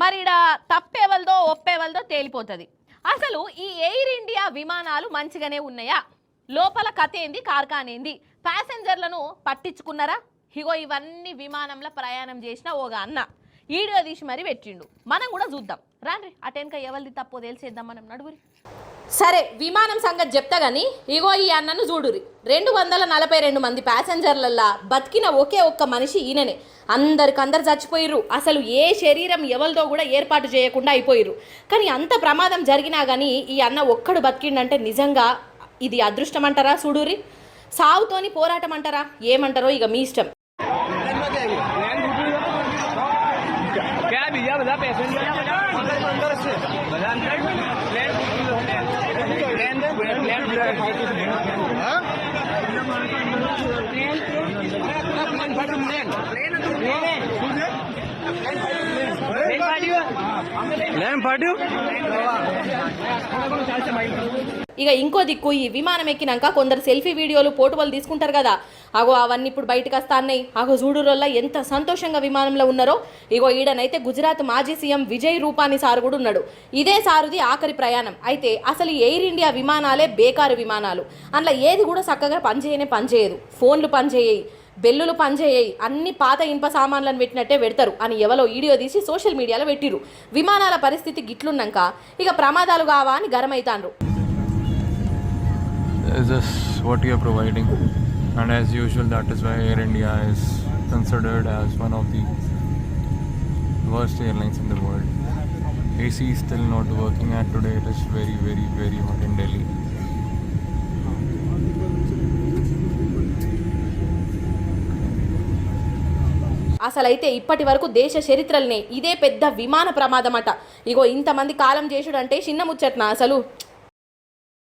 మరి ఈడ తప్పేవల్దో ఒప్పేవల్దో తేలిపోతుంది. అసలు ఈ ఎయిర్ ఇండియా విమానాలు మంచిగానే ఉన్నాయా? లోపల కథ ఏంది, కార్ఖానేంది, ప్యాసింజర్లను పట్టించుకున్నారా? ఇగో ఇవన్నీ విమానంలో ప్రయాణం చేసిన ఓగా అన్న వీడియో తీసి మరి పెట్టిండు. మనం కూడా చూద్దాం రాండ్రి. అటెన్క ఎవరిది తప్పో తెలిసేద్దాం మనం, నడుగురి. సరే విమానం సంగతి చెప్తా గానీ ఇగో ఈ అన్నను చూడురి. 242 మంది ప్యాసింజర్లల్లా బతికిన ఒకే ఒక్క మనిషి ఈయననే. అందరికందరు చచ్చిపోయిర్రు. అసలు ఏ శరీరం ఎవరిదో కూడా ఏర్పాటు చేయకుండా అయిపోయిర్రు. కానీ అంత ప్రమాదం జరిగినా కానీ ఈ అన్న ఒక్కడు బతికిండంటే నిజంగా ఇది అదృష్టం అంటారా? చూడురి. సావుతోని పోరాటం అంటారా? ఏమంటారో ఇక మీ ఇష్టం. ఇక ఇంకో దిక్కు ఈ విమానం ఎక్కినాక కొందరు సెల్ఫీ వీడియోలు ఫోటోలు తీసుకుంటారు కదా, అగో అవన్నీ ఇప్పుడు బయటకు వస్తాన్నాయి. అగో చూడురోల్లా ఎంత సంతోషంగా విమానంలో ఉన్నారో. ఇగో ఈడనైతే గుజరాత్ మాజీ సీఎం విజయ్ రూపానీ సార్ కూడా ఉన్నాడు. ఇదే సారుది ఆఖరి ప్రయాణం. అయితే అసలు ఎయిర్ ఇండియా విమానాలే బేకారు విమానాలు. అందులో ఏది కూడా చక్కగా పనిచేయదు. ఫోన్లు పనిచేయయి, బెల్లులు పనిచేయయి, అన్ని పాత ఇనుప సామాన్లను పెట్టినట్టే పెడతారు అని ఎవరో వీడియో తీసి సోషల్ మీడియాలో పెట్టిరు. విమానాల పరిస్థితి గిట్లున్నాక ఇక ప్రమాదాలు కావా అని గరమైతాండ్రు. Is this what you are providing? And as usual, that is why Air India is considered as one of the worst airlines in the world. AC is still not working, and today it is very, very, very hot in Delhi. అసలైతే ఇప్పటి వరకు దేశ చరిత్రలనే ఇదే పెద్ద విమాన ప్రమాదం అట. ఇగో ఇంతమంది కాలం చేసుడంటే చిన్న ముచ్చట్నా అసలు?